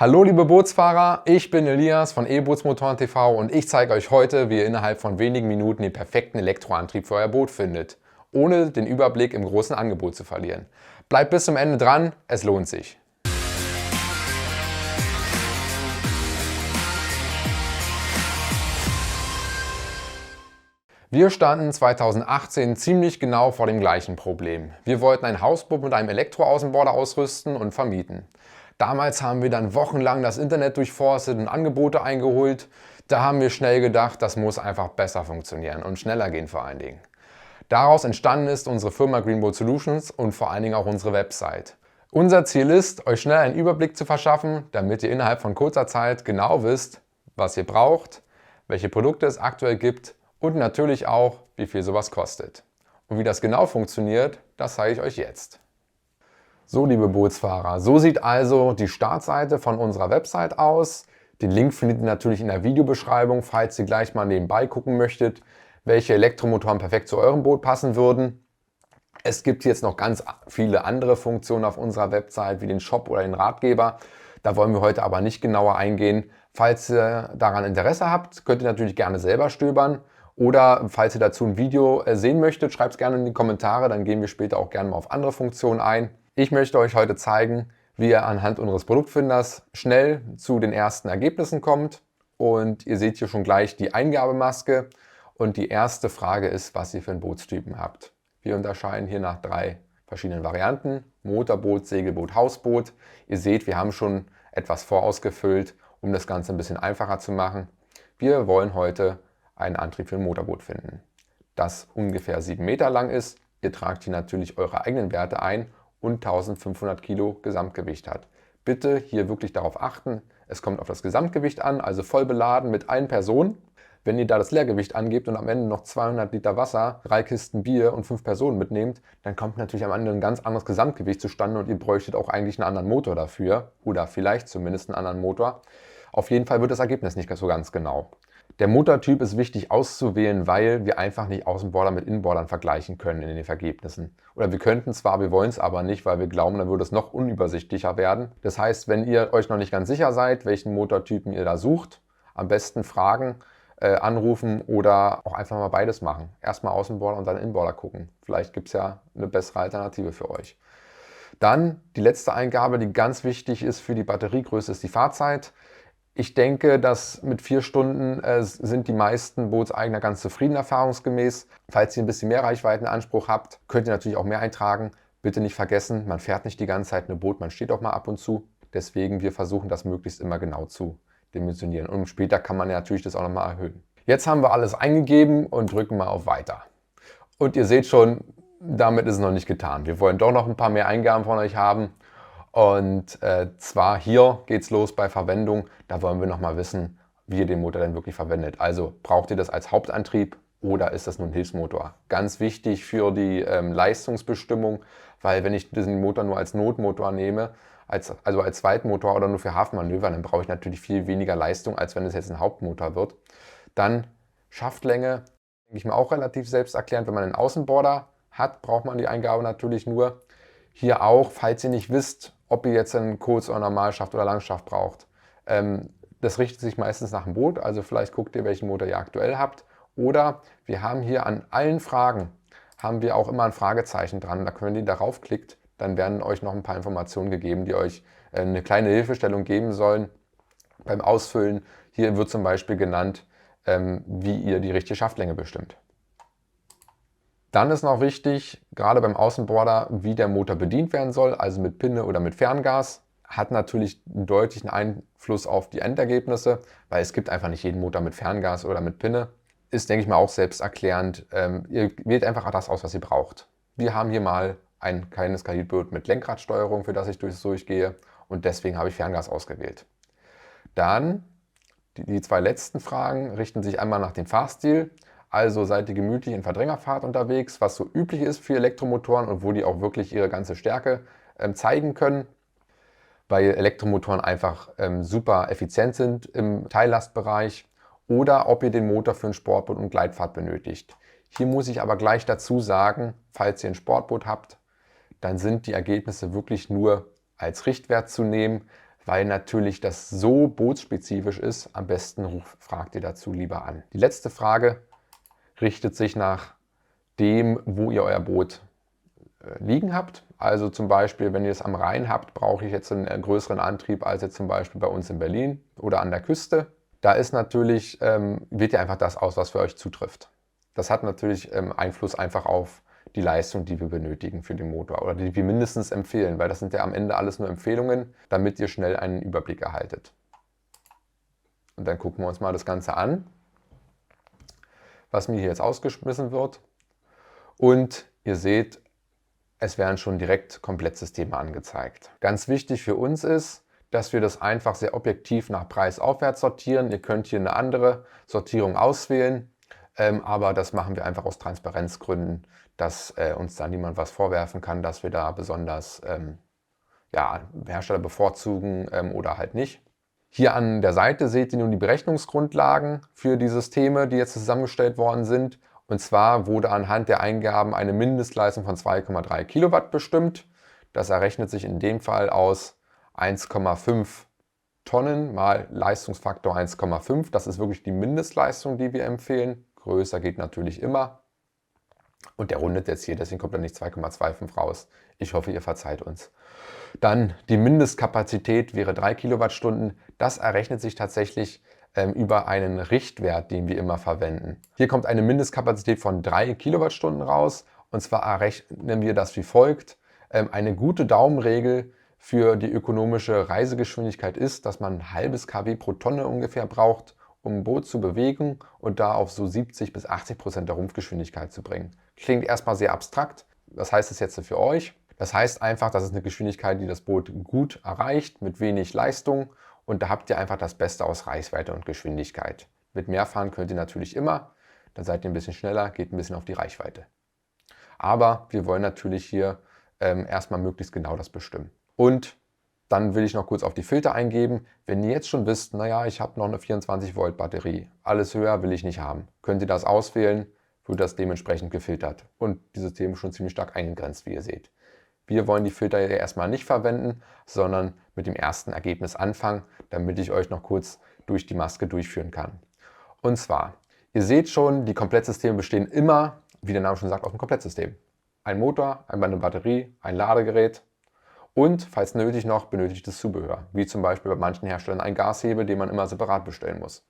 Hallo liebe Bootsfahrer, ich bin Elias von eBootsmotoren TV und ich zeige euch heute, wie ihr innerhalb von wenigen Minuten den perfekten Elektroantrieb für euer Boot findet, ohne den Überblick im großen Angebot zu verlieren. Bleibt bis zum Ende dran, es lohnt sich. Wir standen 2018 ziemlich genau vor dem gleichen Problem. Wir wollten ein Hausboot mit einem Elektroaußenborder ausrüsten und vermieten. Damals haben wir dann wochenlang das Internet durchforstet und Angebote eingeholt. Da haben wir schnell gedacht, das muss einfach besser funktionieren und schneller gehen vor allen Dingen. Daraus entstanden ist unsere Firma Greenboat Solutions und vor allen Dingen auch unsere Website. Unser Ziel ist, euch schnell einen Überblick zu verschaffen, damit ihr innerhalb von kurzer Zeit genau wisst, was ihr braucht, welche Produkte es aktuell gibt und natürlich auch, wie viel sowas kostet. Und wie das genau funktioniert, das zeige ich euch jetzt. So, liebe Bootsfahrer, so sieht also die Startseite von unserer Website aus. Den Link findet ihr natürlich in der Videobeschreibung, falls ihr gleich mal nebenbei gucken möchtet, welche Elektromotoren perfekt zu eurem Boot passen würden. Es gibt jetzt noch ganz viele andere Funktionen auf unserer Website, wie den Shop oder den Ratgeber. Da wollen wir heute aber nicht genauer eingehen. Falls ihr daran Interesse habt, könnt ihr natürlich gerne selber stöbern. Oder falls ihr dazu ein Video sehen möchtet, schreibt es gerne in die Kommentare, dann gehen wir später auch gerne mal auf andere Funktionen ein. Ich möchte euch heute zeigen, wie ihr anhand unseres Produktfinders schnell zu den ersten Ergebnissen kommt. Und ihr seht hier schon gleich die Eingabemaske. Und die erste Frage ist, was ihr für einen Bootstypen habt. Wir unterscheiden hier nach 3 verschiedenen Varianten: Motorboot, Segelboot, Hausboot. Ihr seht, wir haben schon etwas vorausgefüllt, um das Ganze ein bisschen einfacher zu machen. Wir wollen heute einen Antrieb für ein Motorboot finden, das ungefähr 7 Meter lang ist. Ihr tragt hier natürlich eure eigenen Werte ein und 1500 Kilo Gesamtgewicht hat. Bitte hier wirklich darauf achten, es kommt auf das Gesamtgewicht an, also voll beladen mit allen Personen. Wenn ihr da das Leergewicht angebt und am Ende noch 200 Liter Wasser, 3 Kisten Bier und 5 Personen mitnehmt, dann kommt natürlich am Ende ein ganz anderes Gesamtgewicht zustande und ihr bräuchtet auch eigentlich einen anderen Motor dafür oder vielleicht zumindest einen anderen Motor. Auf jeden Fall wird das Ergebnis nicht so ganz genau. Der Motortyp ist wichtig auszuwählen, weil wir einfach nicht Außenborder mit Innenbordern vergleichen können in den Ergebnissen. Oder wir könnten zwar, wir wollen es aber nicht, weil wir glauben, dann würde es noch unübersichtlicher werden. Das heißt, wenn ihr euch noch nicht ganz sicher seid, welchen Motortypen ihr da sucht, am besten fragen, anrufen oder auch einfach mal beides machen. Erstmal Außenborder und dann Innenborder gucken. Vielleicht gibt es ja eine bessere Alternative für euch. Dann die letzte Eingabe, die ganz wichtig ist für die Batteriegröße, ist die Fahrzeit. Ich denke, dass mit 4 Stunden sind die meisten Bootseigner ganz zufrieden erfahrungsgemäß. Falls ihr ein bisschen mehr Reichweitenanspruch habt, könnt ihr natürlich auch mehr eintragen. Bitte nicht vergessen, man fährt nicht die ganze Zeit ein Boot, man steht auch mal ab und zu. Deswegen, wir versuchen das möglichst immer genau zu dimensionieren. Und später kann man ja natürlich das auch nochmal erhöhen. Jetzt haben wir alles eingegeben und drücken mal auf Weiter. Und ihr seht schon, damit ist es noch nicht getan. Wir wollen doch noch ein paar mehr Eingaben von euch haben. Und zwar hier geht es los bei Verwendung. Da wollen wir nochmal wissen, wie ihr den Motor denn wirklich verwendet. Also braucht ihr das als Hauptantrieb oder ist das nur ein Hilfsmotor? Ganz wichtig für die Leistungsbestimmung, weil wenn ich diesen Motor nur als Notmotor nehme, also als Zweitmotor oder nur für Hafenmanöver, dann brauche ich natürlich viel weniger Leistung, als wenn es jetzt ein Hauptmotor wird. Dann Schaftlänge, denke ich mir auch relativ selbsterklärend. Wenn man einen Außenborder hat, braucht man die Eingabe natürlich nur. Hier auch, falls ihr nicht wisst, ob ihr jetzt einen Kurz- oder Normalschaft oder Langschaft braucht. Das richtet sich meistens nach dem Boot, also vielleicht guckt ihr, welchen Motor ihr aktuell habt. Oder wir haben hier an allen Fragen, haben wir auch immer ein Fragezeichen dran. Da wenn ihr darauf klickt, dann werden euch noch ein paar Informationen gegeben, die euch eine kleine Hilfestellung geben sollen beim Ausfüllen. Hier wird zum Beispiel genannt, wie ihr die richtige Schaftlänge bestimmt. Dann ist noch wichtig, gerade beim Außenborder, wie der Motor bedient werden soll, also mit Pinne oder mit Ferngas. Hat natürlich einen deutlichen Einfluss auf die Endergebnisse, weil es gibt einfach nicht jeden Motor mit Ferngas oder mit Pinne. Ist, denke ich mal, auch selbsterklärend. Ihr wählt einfach das aus, was ihr braucht. Wir haben hier mal ein kleines Kajütboot mit Lenkradsteuerung, für das ich durchgehe, und deswegen habe ich Ferngas ausgewählt. Dann die 2 letzten Fragen richten sich einmal nach dem Fahrstil. Also seid ihr gemütlich in Verdrängerfahrt unterwegs, was so üblich ist für Elektromotoren und wo die auch wirklich ihre ganze Stärke zeigen können, weil Elektromotoren einfach super effizient sind im Teillastbereich, oder ob ihr den Motor für ein Sportboot und Gleitfahrt benötigt. Hier muss ich aber gleich dazu sagen, falls ihr ein Sportboot habt, dann sind die Ergebnisse wirklich nur als Richtwert zu nehmen, weil natürlich das so bootsspezifisch ist. Am besten fragt ihr dazu lieber an. Die letzte Frage richtet sich nach dem, wo ihr euer Boot liegen habt. Also zum Beispiel, wenn ihr es am Rhein habt, brauche ich jetzt einen größeren Antrieb als jetzt zum Beispiel bei uns in Berlin oder an der Küste. Da ist natürlich, wählt ihr einfach das aus, was für euch zutrifft. Das hat natürlich Einfluss einfach auf die Leistung, die wir benötigen für den Motor oder die wir mindestens empfehlen, weil das sind ja am Ende alles nur Empfehlungen, damit ihr schnell einen Überblick erhaltet. Und dann gucken wir uns mal das Ganze an, was mir hier jetzt ausgeschmissen wird. Und ihr seht, es werden schon direkt Komplettsysteme angezeigt. Ganz wichtig für uns ist, dass wir das einfach sehr objektiv nach Preis aufwärts sortieren. Ihr könnt hier eine andere Sortierung auswählen, aber das machen wir einfach aus Transparenzgründen, dass uns da niemand was vorwerfen kann, dass wir da besonders Hersteller bevorzugen oder halt nicht. Hier an der Seite seht ihr nun die Berechnungsgrundlagen für die Systeme, die jetzt zusammengestellt worden sind. Und zwar wurde anhand der Eingaben eine Mindestleistung von 2,3 Kilowatt bestimmt. Das errechnet sich in dem Fall aus 1,5 Tonnen mal Leistungsfaktor 1,5. Das ist wirklich die Mindestleistung, die wir empfehlen. Größer geht natürlich immer. Und der rundet jetzt hier, deswegen kommt da nicht 2,25 raus. Ich hoffe, ihr verzeiht uns. Dann die Mindestkapazität wäre 3 Kilowattstunden. Das errechnet sich tatsächlich über einen Richtwert, den wir immer verwenden. Hier kommt eine Mindestkapazität von 3 Kilowattstunden raus. Und zwar errechnen wir das wie folgt. Eine gute Daumenregel für die ökonomische Reisegeschwindigkeit ist, dass man ein halbes kW pro Tonne ungefähr braucht, um ein Boot zu bewegen und da auf so 70 bis 80% der Rumpfgeschwindigkeit zu bringen. Klingt erstmal sehr abstrakt. Was heißt das jetzt für euch? Das heißt einfach, das ist eine Geschwindigkeit, die das Boot gut erreicht, mit wenig Leistung. Und da habt ihr einfach das Beste aus Reichweite und Geschwindigkeit. Mit mehr fahren könnt ihr natürlich immer. Dann seid ihr ein bisschen schneller, geht ein bisschen auf die Reichweite. Aber wir wollen natürlich hier erstmal möglichst genau das bestimmen. Und dann will ich noch kurz auf die Filter eingeben. Wenn ihr jetzt schon wisst, naja, ich habe noch eine 24 Volt Batterie, alles höher will ich nicht haben, könnt ihr das auswählen, wird das dementsprechend gefiltert und die Systeme schon ziemlich stark eingegrenzt, wie ihr seht. Wir wollen die Filter ja erstmal nicht verwenden, sondern mit dem ersten Ergebnis anfangen, damit ich euch noch kurz durch die Maske durchführen kann. Und zwar, ihr seht schon, die Komplettsysteme bestehen immer, wie der Name schon sagt, aus dem Komplettsystem. Ein Motor, eine Batterie, ein Ladegerät und, falls nötig noch, benötigtes Zubehör, wie zum Beispiel bei manchen Herstellern ein Gashebel, den man immer separat bestellen muss.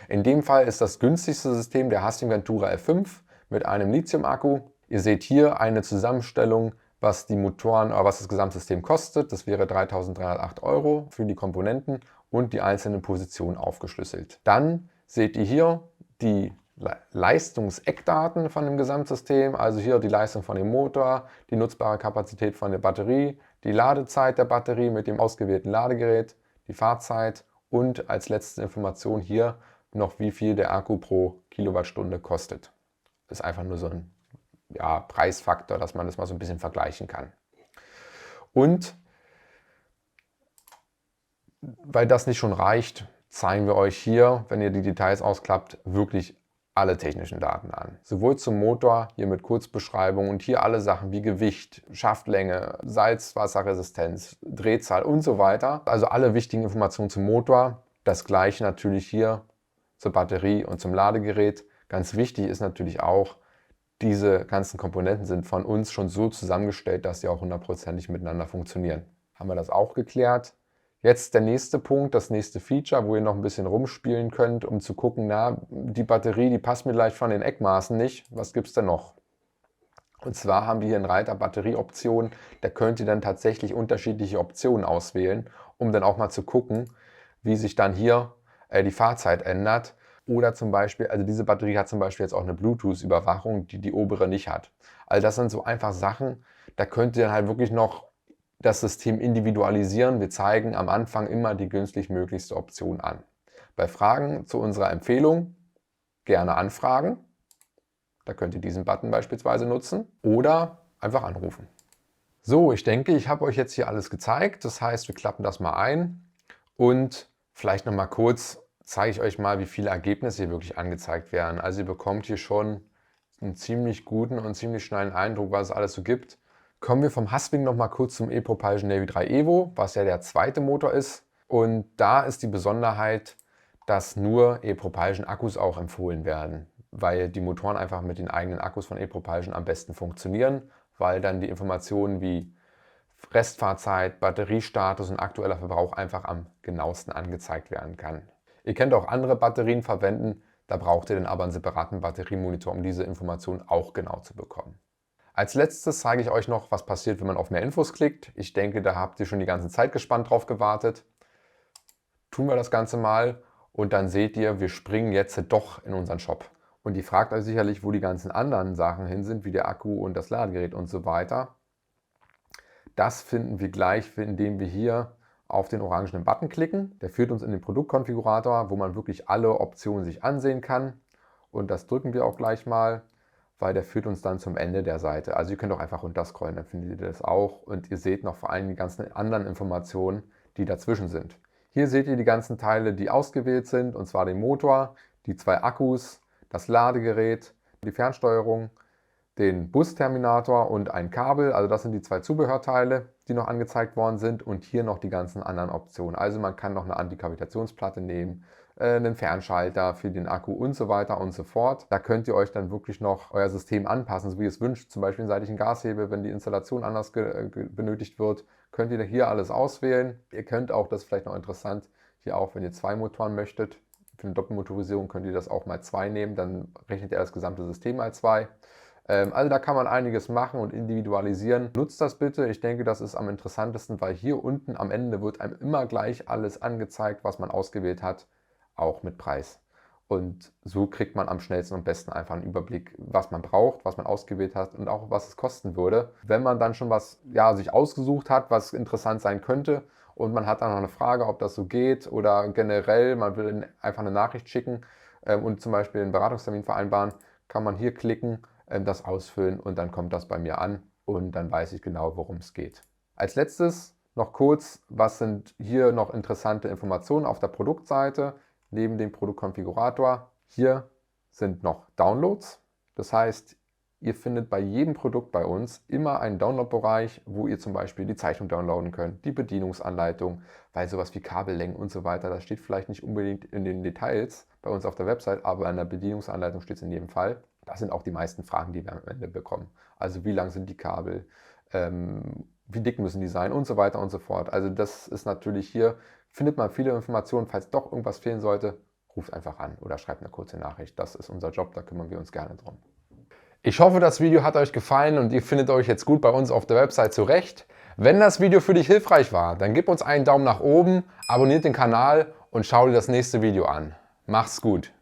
In dem Fall ist das günstigste System der Husting Ventura F5 mit einem Lithium-Akku. Ihr seht hier eine Zusammenstellung, was die Motoren oder was das Gesamtsystem kostet. Das wäre 3.308 € für die Komponenten und die einzelnen Positionen aufgeschlüsselt. Dann seht ihr hier die Leistungseckdaten von dem Gesamtsystem, also hier die Leistung von dem Motor, die nutzbare Kapazität von der Batterie, die Ladezeit der Batterie mit dem ausgewählten Ladegerät, die Fahrzeit und als letzte Information hier noch, wie viel der Akku pro Kilowattstunde kostet. Das ist einfach nur so ein Preisfaktor, dass man das mal so ein bisschen vergleichen kann. Und weil das nicht schon reicht, zeigen wir euch hier, wenn ihr die Details ausklappt, wirklich alle technischen Daten an. Sowohl zum Motor, hier mit Kurzbeschreibung und hier alle Sachen wie Gewicht, Schaftlänge, Salzwasserresistenz, Drehzahl und so weiter. Also alle wichtigen Informationen zum Motor. Das gleiche natürlich hier zur Batterie und zum Ladegerät. Ganz wichtig ist natürlich auch, diese ganzen Komponenten sind von uns schon so zusammengestellt, dass sie auch hundertprozentig miteinander funktionieren. Haben wir das auch geklärt? Jetzt der nächste Punkt, das nächste Feature, wo ihr noch ein bisschen rumspielen könnt, um zu gucken, na, die Batterie, die passt mir gleich von den Eckmaßen nicht. Was gibt es denn noch? Und zwar haben wir hier einen Reiter Batterieoptionen. Da könnt ihr dann tatsächlich unterschiedliche Optionen auswählen, um dann auch mal zu gucken, wie sich dann hier die Fahrzeit ändert. Oder zum Beispiel, also diese Batterie hat zum Beispiel jetzt auch eine Bluetooth-Überwachung, die die obere nicht hat. Also das sind so einfach Sachen, da könnt ihr dann halt wirklich noch das System individualisieren. Wir zeigen am Anfang immer die günstig möglichste Option an. Bei Fragen zu unserer Empfehlung gerne anfragen. Da könnt ihr diesen Button beispielsweise nutzen oder einfach anrufen. So, ich denke, ich habe euch jetzt hier alles gezeigt. Das heißt, wir klappen das mal ein und vielleicht noch mal kurz zeige ich euch mal, wie viele Ergebnisse hier wirklich angezeigt werden. Also ihr bekommt hier schon einen ziemlich guten und ziemlich schnellen Eindruck, was es alles so gibt. Kommen wir vom Husqvarna noch mal kurz zum ePropulsion Navy 3 Evo, was ja der zweite Motor ist. Und da ist die Besonderheit, dass nur ePropulsion Akkus auch empfohlen werden, weil die Motoren einfach mit den eigenen Akkus von ePropulsion am besten funktionieren, weil dann die Informationen wie Restfahrzeit, Batteriestatus und aktueller Verbrauch einfach am genauesten angezeigt werden kann. Ihr könnt auch andere Batterien verwenden, da braucht ihr dann aber einen separaten Batteriemonitor, um diese Informationen auch genau zu bekommen. Als letztes zeige ich euch noch, was passiert, wenn man auf mehr Infos klickt. Ich denke, da habt ihr schon die ganze Zeit gespannt drauf gewartet. Tun wir das Ganze mal und dann seht ihr, wir springen jetzt doch in unseren Shop. Und ihr fragt euch sicherlich, wo die ganzen anderen Sachen hin sind, wie der Akku und das Ladegerät und so weiter. Das finden wir gleich, indem wir hier auf den orangenen Button klicken. Der führt uns in den Produktkonfigurator, wo man wirklich alle Optionen sich ansehen kann. Und das drücken wir auch gleich mal, weil der führt uns dann zum Ende der Seite. Also ihr könnt auch einfach runterscrollen, dann findet ihr das auch. Und ihr seht noch vor allem die ganzen anderen Informationen, die dazwischen sind. Hier seht ihr die ganzen Teile, die ausgewählt sind, und zwar den Motor, die zwei Akkus, das Ladegerät, die Fernsteuerung, den Busterminator und ein Kabel. Also das sind die zwei Zubehörteile, die noch angezeigt worden sind, und hier noch die ganzen anderen Optionen. Also man kann noch eine Antikavitationsplatte nehmen, einen Fernschalter für den Akku und so weiter und so fort. Da könnt ihr euch dann wirklich noch euer System anpassen, so wie ihr es wünscht. Zum Beispiel einen seitlichen Gashebel, wenn die Installation anders benötigt wird, könnt ihr hier alles auswählen. Ihr könnt auch, das ist vielleicht noch interessant, hier auch, wenn ihr zwei Motoren möchtet, für eine Doppelmotorisierung könnt ihr das auch mal 2 nehmen, dann rechnet ihr das gesamte System mal 2. Also da kann man einiges machen und individualisieren. Nutzt das bitte, ich denke, das ist am interessantesten, weil hier unten am Ende wird einem immer gleich alles angezeigt, was man ausgewählt hat, auch mit Preis. Und so kriegt man am schnellsten und besten einfach einen Überblick, was man braucht, was man ausgewählt hat und auch was es kosten würde. Wenn man dann schon was sich ausgesucht hat, was interessant sein könnte, und man hat dann noch eine Frage, ob das so geht, oder generell, man will einfach eine Nachricht schicken und zum Beispiel einen Beratungstermin vereinbaren, kann man hier klicken, das ausfüllen, und dann kommt das bei mir an und dann weiß ich genau, worum es geht. Als letztes noch kurz, was sind hier noch interessante Informationen auf der Produktseite neben dem Produktkonfigurator. Hier sind noch Downloads, das heißt, ihr findet bei jedem Produkt bei uns immer einen Download-Bereich, wo ihr zum Beispiel die Zeichnung downloaden könnt, die Bedienungsanleitung, weil sowas wie Kabellängen und so weiter, das steht vielleicht nicht unbedingt in den Details bei uns auf der Website, aber in der Bedienungsanleitung steht es in jedem Fall. Das sind auch die meisten Fragen, die wir am Ende bekommen. Also wie lang sind die Kabel, wie dick müssen die sein und so weiter und so fort. Also das ist natürlich hier, findet man viele Informationen. Falls doch irgendwas fehlen sollte, ruft einfach an oder schreibt eine kurze Nachricht. Das ist unser Job, da kümmern wir uns gerne drum. Ich hoffe, das Video hat euch gefallen und ihr findet euch jetzt gut bei uns auf der Website zurecht. Wenn das Video für dich hilfreich war, dann gib uns einen Daumen nach oben, abonniert den Kanal und schau dir das nächste Video an. Mach's gut!